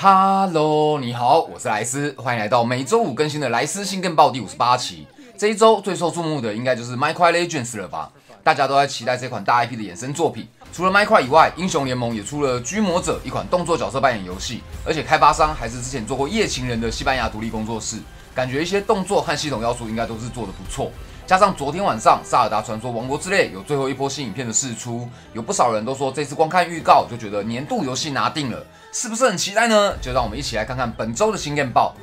Hello， 你好，我是莱斯，欢迎来到每周五更新的莱斯新更报第58期。这一周最受注目的应该就是《Minecraft Legends》了吧？大家都在期待这款大 IP 的衍生作品。除了 Minecraft 以外，英雄联盟也出了《居魔者》一款动作角色扮演游戏，而且开发商还是之前做过《夜情人》的西班牙独立工作室，感觉一些动作和系统要素应该都是做得不错。加上昨天晚上《萨尔达传说：王国之泪》有最后一波新影片的释出，有不少人都说这次光看预告就觉得年度游戏拿定了，是不是很期待呢？就让我们一起来看看本周的新电报。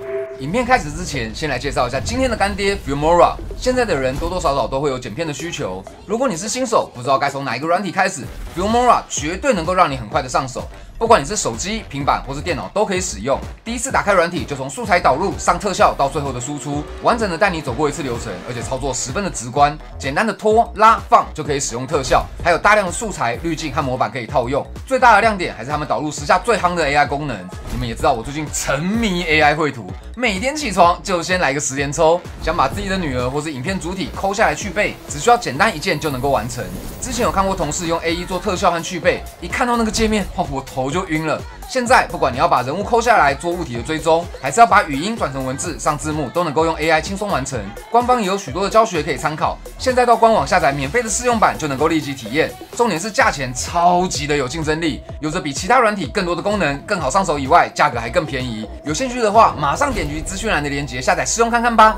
影片开始之前，先来介绍一下今天的干爹 Filmora。现在的人多多少少都会有剪片的需求，如果你是新手，不知道该从哪一个软体开始 ，Filmora 绝对能够让你很快的上手。不管你是手机、平板或是电脑都可以使用。第一次打开软体，就从素材导入、上特效到最后的输出，完整的带你走过一次流程，而且操作十分的直观。简单的拖、拉、放就可以使用特效，还有大量的素材、滤镜和模板可以套用。最大的亮点还是他们导入时下最夯的 AI 功能。你们也知道我最近沉迷 AI 绘图，每天起床就先来个10连抽，想把自己的女儿或是影片主体抠下来去背，只需要简单一键就能够完成。之前有看过同事用 A1 做特效和去背，一看到那个界面，我头就晕了。现在不管你要把人物抠下来做物体的追踪，还是要把语音转成文字上字幕，都能够用 AI 轻松完成。官方也有许多的教学可以参考，现在到官网下载免费的试用版就能够立即体验。重点是价钱超级的有竞争力，有着比其他软体更多的功能，更好上手以外，价格还更便宜。有兴趣的话，马上点击资讯栏的链接下载试用看看吧。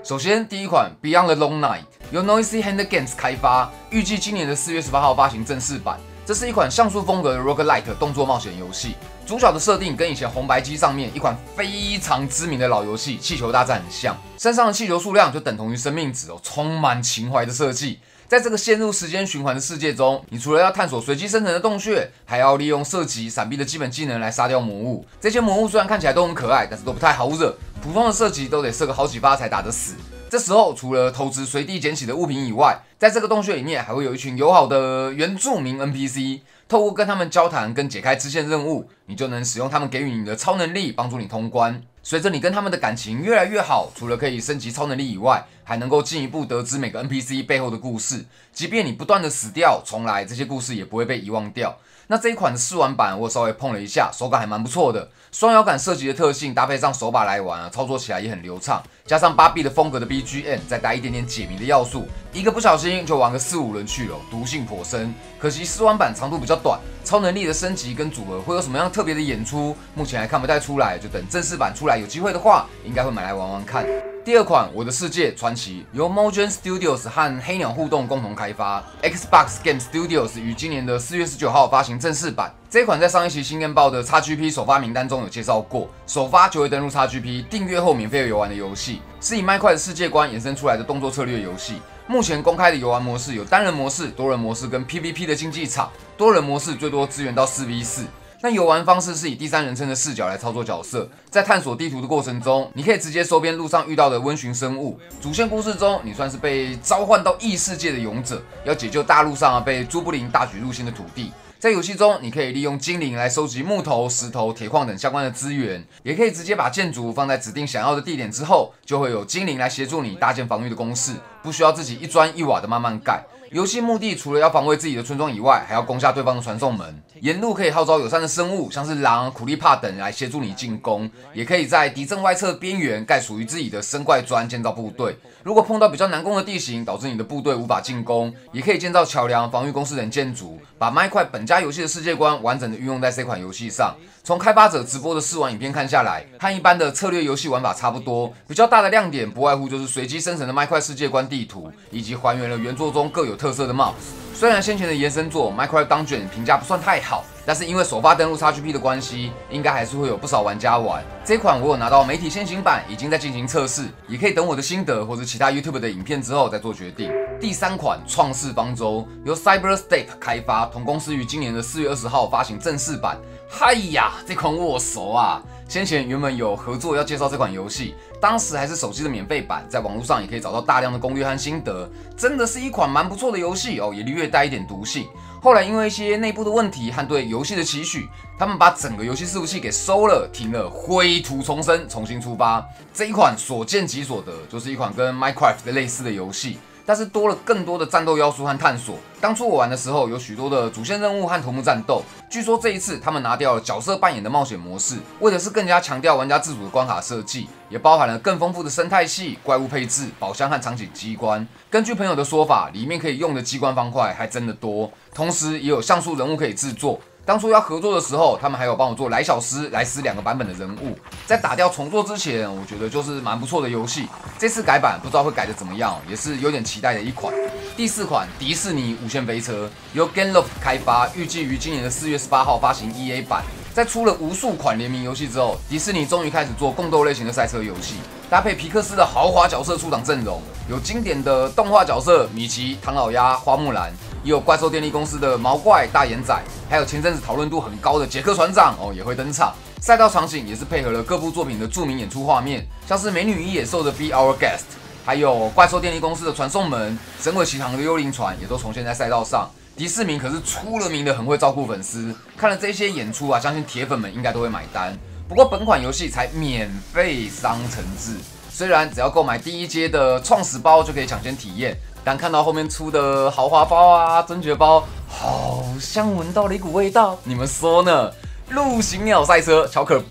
首先，第一款 Beyond the Long Night 由 Noisy Hand Games 开发，预计今年的4月18号发行正式版。这是一款像素风格的 roguelike 动作冒险游戏，主角的设定跟以前红白机上面一款非常知名的老游戏《气球大战》很像，身上的气球数量就等同于生命值哦，充满情怀的设计。在这个陷入时间循环的世界中，你除了要探索随机生成的洞穴，还要利用射击、闪避的基本技能来杀掉魔物。这些魔物虽然看起来都很可爱，但是都不太好惹，普通的射击都得射个好几发才打得死。这时候，除了投掷随地捡起的物品以外，在这个洞穴里面还会有一群友好的原住民 NPC， 透过跟他们交谈跟解开支线任务，你就能使用他们给予你的超能力帮助你通关。随着你跟他们的感情越来越好，除了可以升级超能力以外，还能够进一步得知每个 NPC 背后的故事。即便你不断的死掉重来，这些故事也不会被遗忘掉。那这一款的试玩版我稍微碰了一下，手感还蛮不错的，双摇杆射击的特性搭配上手把来玩操作起来也很流畅，加上8B 的风格的 BGM， 再带一点点解谜的要素，一个不小心就玩个4、5轮去了，毒性颇深。可惜试玩版长度比较短，超能力的升级跟组合会有什么样特别的演出，目前还看不太出来，就等正式版出来有机会的话，应该会买来玩玩看。第二款《我的世界传奇》由 Mojang Studios 和黑鸟互动共同开发 ，Xbox Game Studios 于今年的4月19号发行正式版。这一款在上一期新电报的 XGP 首发名单中有介绍过，首发就会登录 XGP， 订阅后免费游玩的游戏，是以Minecraft的世界观衍生出来的动作策略游戏。目前公开的游玩模式有单人模式、多人模式跟 PVP 的竞技场，多人模式最多支援到4v4。那游玩方式是以第三人称的视角来操作角色，在探索地图的过程中，你可以直接收编路上遇到的温驯生物。主线故事中，你算是被召唤到异世界的勇者，要解救大陆上被朱布林大举入侵的土地。在游戏中，你可以利用精灵来收集木头、石头、铁矿等相关的资源，也可以直接把建筑放在指定想要的地点之后，就会有精灵来协助你搭建防御的工事，不需要自己一砖一瓦的慢慢盖。游戏目的除了要防卫自己的村庄以外，还要攻下对方的传送门。沿路可以号召友善的生物，像是狼、苦力怕等来协助你进攻，也可以在敌阵外侧边缘盖属于自己的生怪砖建造部队。如果碰到比较难攻的地形，导致你的部队无法进攻，也可以建造桥梁、防御工事等建筑，把Minecraft本家游戏的世界观完整的运用在这款游戏上。从开发者直播的试玩影片看下来，和一般的策略游戏玩法差不多，比较大的亮点不外乎就是随机生成的Minecraft世界观地图，以及还原了原作中各有特色的 Mobs。虽然先前的延伸作 Minecraft Dungeon 评价不算太好，但是因为首发登录 XGP 的关系，应该还是会有不少玩家玩。这款我有拿到媒体先行版，已经在进行测试，也可以等我的心得或者其他 YouTube 的影片之后再做决定。第三款《创世方舟》由 CyberScape 开发，同公司于今年的4月20号发行正式版。嗨呀，这款我熟啊！先前原本有合作要介绍这款游戏，当时还是手机的免费版，在网络上也可以找到大量的攻略和心得，真的是一款蛮不错的游戏哦，也略带一点毒性。后来因为一些内部的问题和对游戏的期许，他们把整个游戏伺服器给收了，停了，灰土重生，重新出发。这一款所见即所得，就是一款跟 Minecraft 类似的游戏。但是多了更多的战斗要素和探索。当初我玩的时候，有许多的主线任务和头目战斗。据说这一次他们拿掉了角色扮演的冒险模式，为的是更加强调玩家自主的关卡设计，也包含了更丰富的生态系、怪物配置、宝箱和场景机关。根据朋友的说法，里面可以用的机关方块还真的多，同时也有像素人物可以制作。当初要合作的时候，他们还有帮我做莱小斯、莱斯2个版本的人物。在打掉重做之前，我觉得就是蛮不错的游戏。这次改版不知道会改得怎么样，也是有点期待的一款。第4款迪士尼无限飞车由 Gameloft 开发，预计于今年的4月18号发行 EA 版。在出了无数款联名游戏之后，迪士尼终于开始做共斗类型的赛车游戏，搭配皮克斯的豪华角色出场阵容，有经典的动画角色米奇、唐老鸭、花木兰，也有怪兽电力公司的毛怪、大眼仔，还有前阵子讨论度很高的杰克船长也会登场。赛道场景也是配合了各部作品的著名演出画面，像是美女与野兽的 Be Our Guest， 还有怪兽电力公司的传送门、神鬼奇航的幽灵船也都重现在赛道上。迪士尼可是出了名的很会照顾粉丝，看了这些演出相信铁粉们应该都会买单。不过本款游戏才免费商城制，虽然只要购买第1阶的创始包就可以抢先体验，但看到后面出的豪华包尊爵包，好像闻到了一股味道，你们说呢？陆行鸟赛车乔可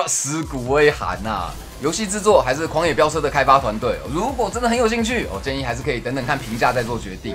尸骨微寒呐！游戏制作还是狂野飙车的开发团队，如果真的很有兴趣，我建议还是可以等等看评价再做决定。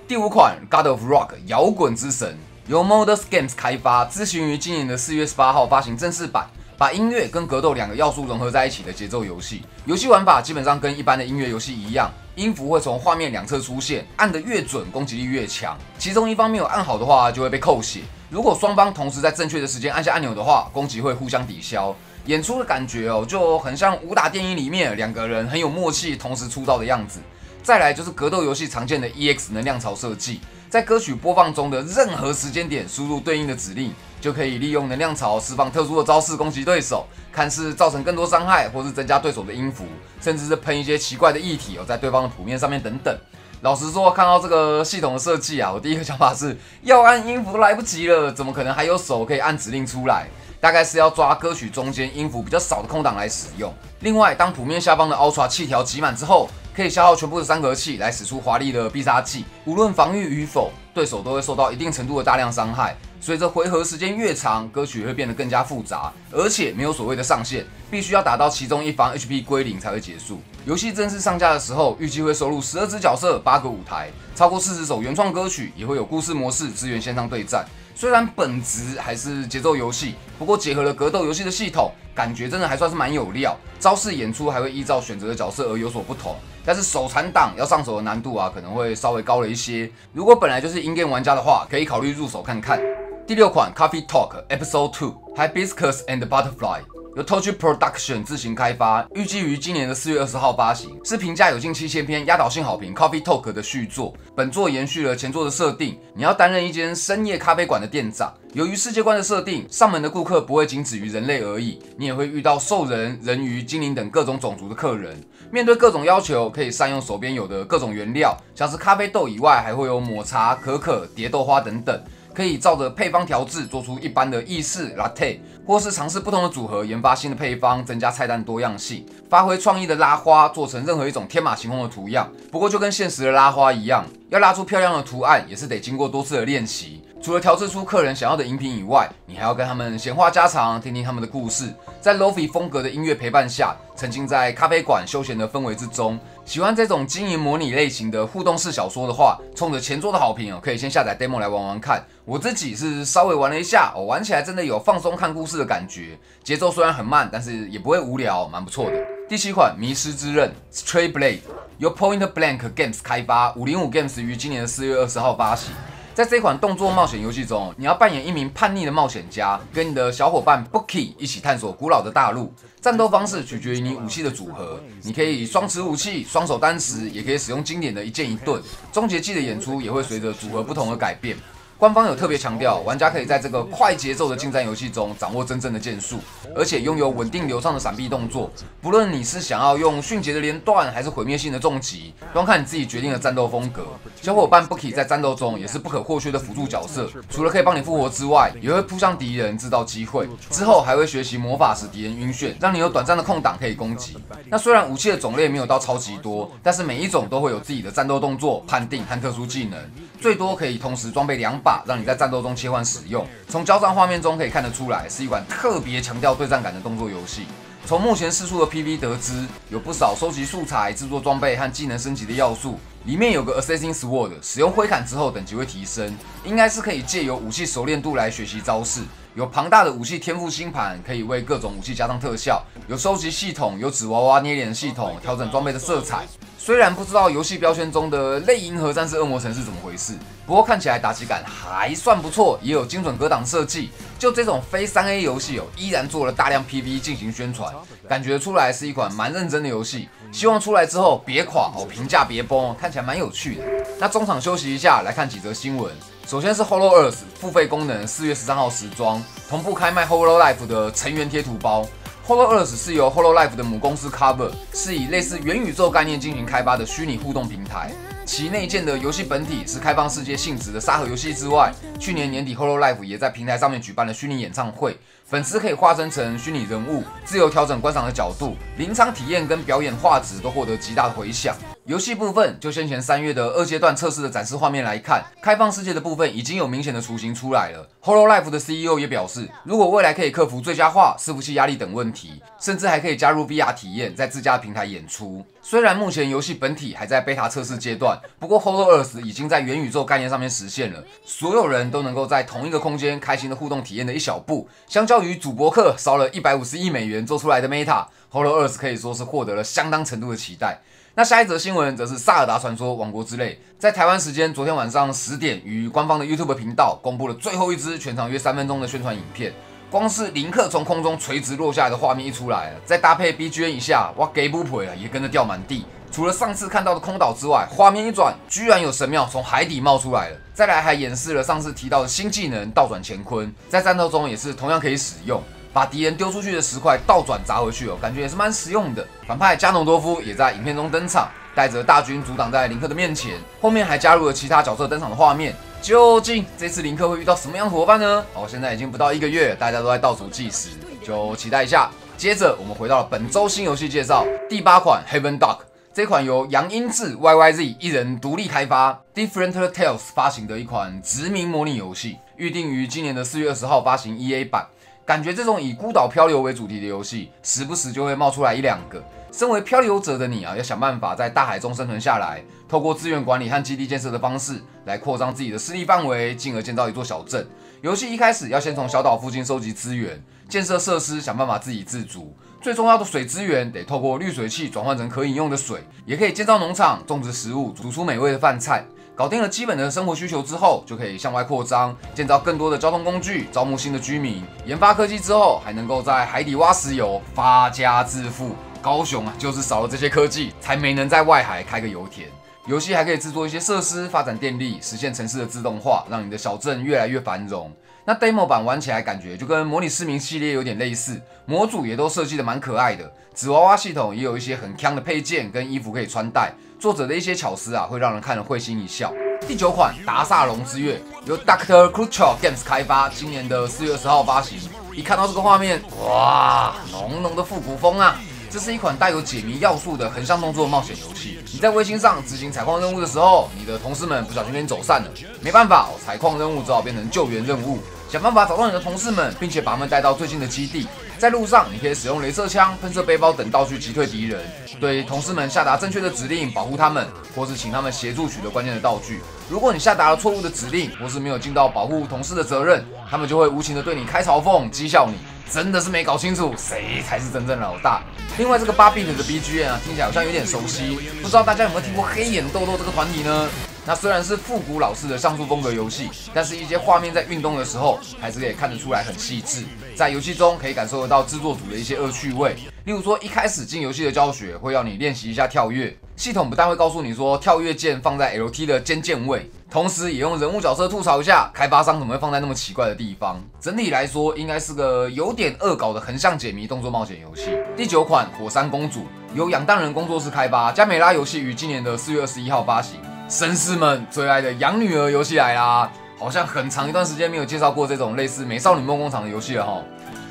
第5款 God of Rock 摇滚之神由 Modus Games 开发，自行于今年的4月18号发行正式版，把音乐跟格斗2个要素融合在一起的节奏游戏。游戏玩法基本上跟一般的音乐游戏一样，音符会从画面两侧出现，按得越准，攻击力越强。其中一方没有按好的话，就会被扣血。如果双方同时在正确的时间按下按钮的话，攻击会互相抵消。演出的感觉就很像武打电影里面2个人很有默契同时出招的样子。再来就是格斗游戏常见的 EX 能量槽设计，在歌曲播放中的任何时间点输入对应的指令，就可以利用能量槽释放特殊的招式攻击对手，看似造成更多伤害，或是增加对手的音符，甚至是喷一些奇怪的液体在对方的谱面上面等等。老实说，看到这个系统的设计我第一个想法是要按音符都来不及了，怎么可能还有手可以按指令出来？大概是要抓歌曲中间音符比较少的空档来使用。另外，当谱面下方的 Ultra 气条挤满之后，可以消耗全部的三格气来使出华丽的必杀技，无论防御与否，对手都会受到一定程度的大量伤害。随着回合时间越长，歌曲会变得更加复杂，而且没有所谓的上限，必须要打到其中一方 HP 归零才会结束。游戏正式上架的时候，预计会收录12只角色、8个舞台，超过40首原创歌曲，也会有故事模式支援线上对战。虽然本质还是节奏游戏，不过结合了格斗游戏的系统，感觉真的还算是蛮有料。招式演出还会依照选择的角色而有所不同，但是手残党要上手的难度可能会稍微高了一些。如果本来就是 in-game 玩家的话，可以考虑入手看看。第6款 Coffee Talk Episode 2 Hibiscus and Butterfly由 Tochi Production 自行开发，预计于今年的4月20号发行，是评价有近7000篇、压倒性好评 Coffee Talk 的续作。本作延续了前作的设定，你要担任一间深夜咖啡馆的店长。由于世界观的设定，上门的顾客不会仅止于人类而已，你也会遇到兽人、人鱼、精灵等各种种族的客人。面对各种要求，可以善用手边有的各种原料，像是咖啡豆以外，还会有抹茶、可可、蝶豆花等等。可以照着配方调制做出一般的意式 latte， 或是尝试不同的组合，研发新的配方，增加菜单多样性，发挥创意的拉花，做成任何一种天马行空的图样。不过就跟现实的拉花一样，要拉出漂亮的图案，也是得经过多次的练习。除了调制出客人想要的饮品以外，你还要跟他们闲话家常，听听他们的故事，在 Lo-Fi 风格的音乐陪伴下，沉浸在咖啡馆休闲的氛围之中。喜欢这种经营模拟类型的互动式小说的话，冲着前作的好评可以先下载 demo 来玩玩看。我自己是稍微玩了一下，玩起来真的有放松看故事的感觉，节奏虽然很慢，但是也不会无聊，蛮不错的。第7款迷失之刃 Stray Blade 由 Point Blank Games 开发，505 Games 于今年的4月20号发行。在这款动作冒险游戏中，你要扮演一名叛逆的冒险家，跟你的小伙伴 Bucky 一起探索古老的大陆。战斗方式取决于你武器的组合，你可以双持武器、双手单持，也可以使用经典的一剑一盾。终结技的演出也会随着组合不同而改变。官方有特别强调，玩家可以在这个快节奏的近战游戏中掌握真正的剑术，而且拥有稳定流畅的闪避动作。不论你是想要用迅捷的连段，还是毁灭性的重击，端看你自己决定的战斗风格。小伙伴 Bucky 在战斗中也是不可或缺的辅助角色，除了可以帮你复活之外，也会扑向敌人制造机会。之后还会学习魔法使敌人晕眩，让你有短暂的空档可以攻击。那虽然武器的种类没有到超级多，但是每一种都会有自己的战斗动作、判定和特殊技能，最多可以同时装备2把，让你在战斗中切换使用。从交战画面中可以看得出来，是一款特别强调对战感的动作游戏。从目前释出的 PV 得知，有不少收集素材、制作装备和技能升级的要素。里面有个 Assassin Sword， 使用挥砍之后等级会提升，应该是可以借由武器熟练度来学习招式。有庞大的武器天赋星盘，可以为各种武器加上特效。有收集系统，有纸娃娃捏脸系统，调整装备的色彩。虽然不知道游戏标签中的类银河战士恶魔城是怎么回事，不过看起来打击感还算不错，也有精准格挡设计。就这种非3A 游戏依然做了大量 PV 进行宣传，感觉出来是一款蛮认真的游戏。希望出来之后别垮评价别崩，看起来蛮有趣的。那中场休息一下，来看几则新闻。首先是 HoloEarth 付费功能4月13号时装，同步开卖 HoloLive 的成员贴图包。HoloEarth 是由 HoloLive 的母公司 Cover， 是以类似元宇宙概念进行开发的虚拟互动平台。其内建的游戏本体是开放世界性质的沙盒游戏之外，去年年底 HoloLive 也在平台上面举办了虚拟演唱会，粉丝可以化身成虚拟人物，自由调整观赏的角度，临场体验跟表演画质都获得极大的回响。游戏部分，就先前3月的2阶段测试的展示画面来看，开放世界的部分已经有明显的雏形出来了。HoloLive 的 CEO 也表示，如果未来可以克服最佳化、伺服器压力等问题，甚至还可以加入 VR 体验，在自家的平台演出。虽然目前游戏本体还在 beta 测试阶段，不过 HoloEarth 已经在元宇宙概念上面实现了，所有人都能够在同一个空间开心的互动体验的一小步。相较于主播客烧了150亿美元做出来的 Meta，HoloEarth 可以说是获得了相当程度的期待。那下一则新闻则是《萨尔达传说：王国之泪》在台湾时间昨天晚上10点，于官方的 YouTube 频道公布了最后一支全长约3分钟的宣传影片。光是林克从空中垂直落下来的画面一出来，再搭配 BGM 一下，哇，给不赔也跟着掉满地。除了上次看到的空岛之外，画面一转，居然有神庙从海底冒出来了。再来还演示了上次提到的新技能倒转乾坤，在战斗中也是同样可以使用。把敌人丢出去的石块倒转砸回去感觉也是蛮实用的。反派加农多夫也在影片中登场，带着大军阻挡在林克的面前，后面还加入了其他角色登场的画面。究竟这次林克会遇到什么样的伙伴呢？现在已经不到1个月，大家都在倒数计时，就期待一下。接着我们回到了本周新游戏介绍，第8款 Heaven Dark。这款由杨英智 YYZ 一人独立开发 ，Different Tales 发行的一款殖民模拟游戏，预定于今年的4月20号发行 EA 版。感觉这种以孤岛漂流为主题的游戏，时不时就会冒出来1、2个。身为漂流者的你要想办法在大海中生存下来，透过资源管理和基地建设的方式来扩张自己的势力范围，进而建造一座小镇。游戏一开始要先从小岛附近收集资源，建设设施，想办法自给自足。最重要的水资源得透过滤水器转换成可饮用的水，也可以建造农场，种植食物，煮出美味的饭菜。搞定了基本的生活需求之后，就可以向外扩张，建造更多的交通工具，招募新的居民。研发科技之后，还能够在海底挖石油，发家致富。高雄就是少了这些科技，才没能在外海开个油田。游戏还可以制作一些设施，发展电力，实现城市的自动化，让你的小镇越来越繁荣。那 demo 版玩起来感觉就跟模拟市民系列有点类似，模组也都设计的蛮可爱的，纸娃娃系统也有一些很强的配件跟衣服可以穿戴。作者的一些巧思会让人看了会心一笑。第9款达萨龙之月由 Dr. Crucial Games 开发，今年的4月20号发行。一看到这个画面，哇，浓浓的复古风啊！这是一款带有解谜要素的横向动作冒险游戏。你在卫星上执行采矿任务的时候，你的同事们不小心跟你走散了，没办法，采矿任务只好变成救援任务。想办法找到你的同事们，并且把他们带到最近的基地。在路上，你可以使用雷射枪、喷射背包等道具击退敌人，对同事们下达正确的指令，保护他们，或是请他们协助取得关键的道具。如果你下达了错误的指令，或是没有尽到保护同事的责任，他们就会无情的对你开嘲讽、讥笑你。真的是没搞清楚谁才是真正的老大。另外，这个8bit 的 BGM听起来好像有点熟悉，不知道大家有没有听过黑眼豆豆这个团体呢？那虽然是复古老式的像素风格游戏，但是一些画面在运动的时候，还是可以看得出来很细致。在游戏中可以感受得到制作组的一些恶趣味，例如说一开始进游戏的教学会要你练习一下跳跃，系统不但会告诉你说跳跃键放在 LT 的尖键位，同时也用人物角色吐槽一下开发商怎么会放在那么奇怪的地方。整体来说，应该是个有点恶搞的横向解谜动作冒险游戏。第9款《火山公主》由养蛋人工作室开发，加美拉游戏于今年的4月21号发行。绅士们最爱的养女儿游戏来啦！好像很长一段时间没有介绍过这种类似美少女梦工厂的游戏了齁。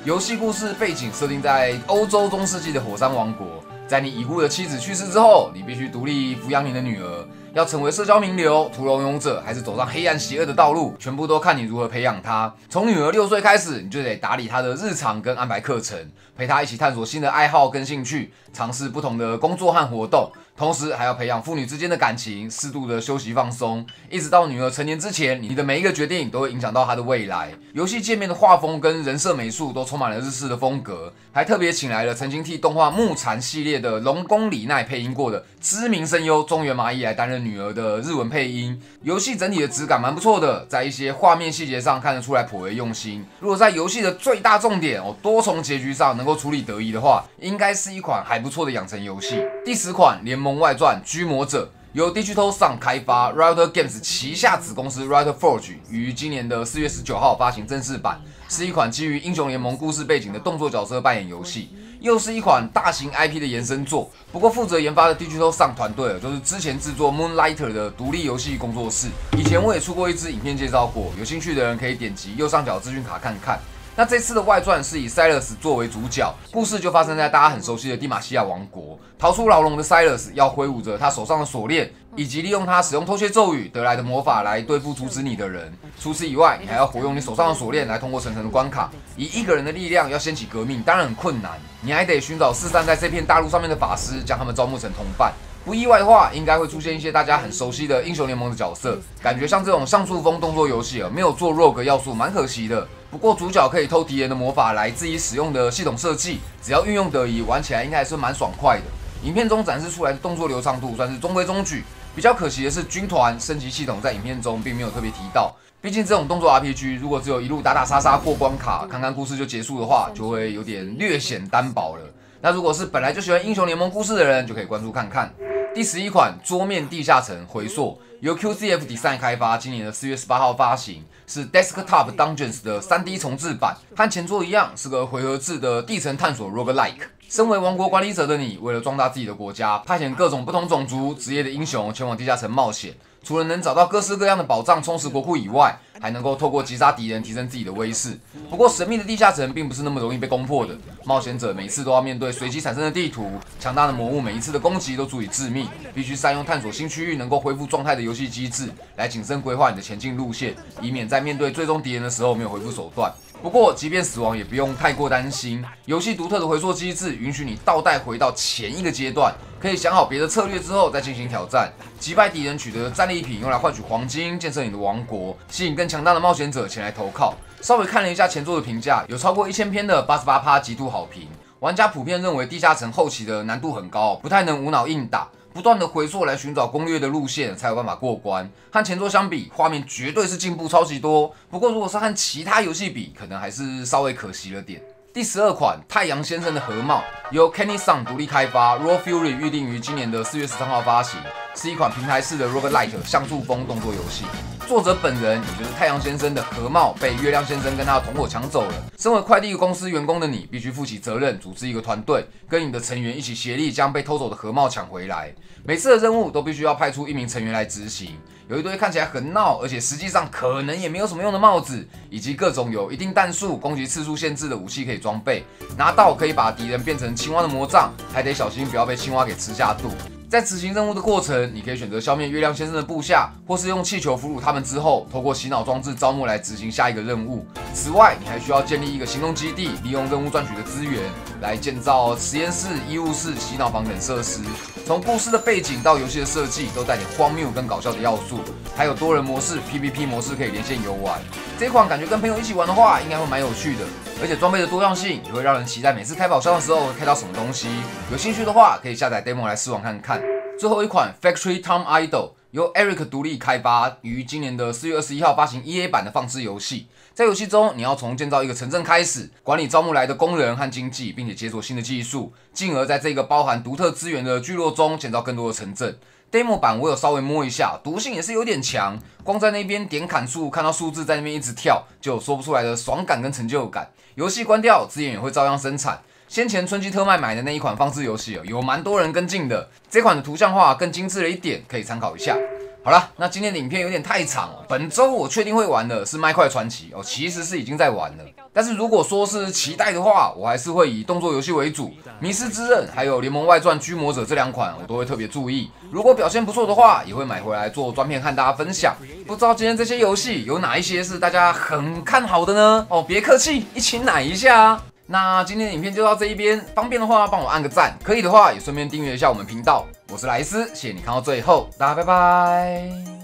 游戏故事背景设定在欧洲中世纪的火山王国。在你已故的妻子去世之后，你必须独立抚养你的女儿。要成为社交名流、屠龙勇者，还是走上黑暗邪恶的道路，全部都看你如何培养她。从女儿6岁开始，你就得打理她的日常跟安排课程，陪她一起探索新的爱好跟兴趣，尝试不同的工作和活动。同时还要培养父女之间的感情，适度的休息放松，一直到女儿成年之前，你的每一个决定都会影响到她的未来。游戏界面的画风跟人设美术都充满了日式的风格，还特别请来了曾经替动画《木蝉》系列的龙宫里奈配音过的知名声优中原麻衣来担任女儿的日文配音。游戏整体的质感蛮不错的，在一些画面细节上看得出来颇为用心。如果在游戏的最大重点多重结局上能够处理得宜的话，应该是一款还不错的养成游戏。第10款联盟外传《居魔者》由 Digital Sun 开发 ，Riot Games 旗下子公司 Riot Forge 于今年的4月19号发行正式版，是一款基于英雄联盟故事背景的动作角色扮演游戏，又是一款大型 IP 的延伸作。不过负责研发的 Digital Sun 团队就是之前制作 Moonlighter 的独立游戏工作室。以前我也出过一支影片介绍过，有兴趣的人可以点击右上角资讯卡看看。那这次的外传是以 Silas 作为主角，故事就发生在大家很熟悉的蒂玛西亚王国。逃出牢笼的 Silas 要挥舞着他手上的锁链，以及利用他使用偷窃咒语得来的魔法来对付阻止你的人。除此以外，你还要活用你手上的锁链来通过层层的关卡。以一个人的力量要掀起革命，当然很困难。你还得寻找四散在这片大陆上面的法师，将他们招募成同伴。不意外的话，应该会出现一些大家很熟悉的英雄联盟的角色。感觉像这种像素风动作游戏没有做 rogue 要素，蛮可惜的。不过主角可以偷敌人的魔法来自己使用的系统设计，只要运用得宜，玩起来应该还是蛮爽快的。影片中展示出来的动作流畅度算是中规中矩。比较可惜的是，军团升级系统在影片中并没有特别提到。毕竟这种动作 RPG 如果只有一路打打杀杀过关卡，看看故事就结束的话，就会有点略显单薄了。那如果是本来就喜欢英雄联盟故事的人，就可以关注看看。第11款桌面地下城回溯由 QCF Design 开发，今年的4月18号发行，是 Desktop Dungeons 的3D 重制版，和前作一样是个回合制的地层探索 roguelike。身为王国管理者的你，为了壮大自己的国家，派遣各种不同种族、职业的英雄前往地下城冒险。除了能找到各式各样的宝藏充实国库以外，还能够透过击杀敌人提升自己的威势。不过神秘的地下城并不是那么容易被攻破的，冒险者每次都要面对随机产生的地图，强大的魔物每一次的攻击都足以致命，必须善用探索新区域能够恢复状态的游戏机制，来谨慎规划你的前进路线，以免在面对最终敌人的时候没有回复手段。不过，即便死亡也不用太过担心，游戏独特的回溯机制允许你倒带回到前一个阶段，可以想好别的策略之后再进行挑战，击败敌人取得的战利品用来换取黄金，建设你的王国，吸引更强大的冒险者前来投靠。稍微看了一下前作的评价，有超过1000篇的88%极度好评。玩家普遍认为地下城后期的难度很高，不太能无脑硬打。不断的回溯来寻找攻略的路线，才有办法过关。和前作相比，画面绝对是进步超级多。不过，如果是和其他游戏比，可能还是稍微可惜了点。第12款太阳先生的河帽由 Kenny Sun 独立开发 ，Raw Fury 预定于今年的4月13号发行，是一款平台式的 roguelike 像素风动作游戏。作者本人，也就是太阳先生的河帽，被月亮先生跟他的同伙抢走了。身为快递公司员工的你，必须负起责任，组织一个团队，跟你的成员一起协力将被偷走的河帽抢回来。每次的任务都必须要派出1名成员来执行。有一堆看起来很闹，而且实际上可能也没有什么用的帽子，以及各种有一定弹数、攻击次数限制的武器可以装备。拿到可以把敌人变成青蛙的魔杖，还得小心不要被青蛙给吃下肚。在执行任务的过程，你可以选择消灭月亮先生的部下，或是用气球俘虏他们之后，透过洗脑装置招募来执行下一个任务。此外，你还需要建立一个行动基地，利用任务赚取的资源来建造实验室、医务室、洗脑房等设施。从故事的背景到游戏的设计，都带点荒谬跟搞笑的要素，还有多人模式、PVP 模式可以连线游玩。这款感觉跟朋友一起玩的话，应该会蛮有趣的，而且装备的多样性也会让人期待每次开宝箱的时候会开到什么东西。有兴趣的话，可以下载 demo 来试玩看看。最后一款 Factory Tom Idol 由 Eric 独立开发，于今年的4月21号发行 EA 版的放置游戏。在游戏中，你要从建造一个城镇开始，管理招募来的工人和经济，并且解锁新的技术，进而在这个包含独特资源的聚落中建造更多的城镇。Demo 版我有稍微摸一下，毒性也是有点强，光在那边点砍树，看到数字在那边一直跳，就有说不出来的爽感跟成就感。游戏关掉，资源也会照样生产。先前春季特卖买的那一款放置游戏有蛮多人跟进的，这款的图像化更精致了一点，可以参考一下。好了，那今天的影片有点太长了。本周我确定会玩的是《麦块传奇》其实是已经在玩了。但是如果说是期待的话，我还是会以动作游戏为主，《迷失之刃》还有《联盟外传：驱魔者》这2款我都会特别注意。如果表现不错的话，也会买回来做专片和大家分享。不知道今天这些游戏有哪一些是大家很看好的呢？别客气，一起奶一下啊！那今天的影片就到这一边，方便的话帮我按个赞，可以的话也顺便订阅一下我们频道。我是莱斯，谢谢你看到最后，大家拜拜。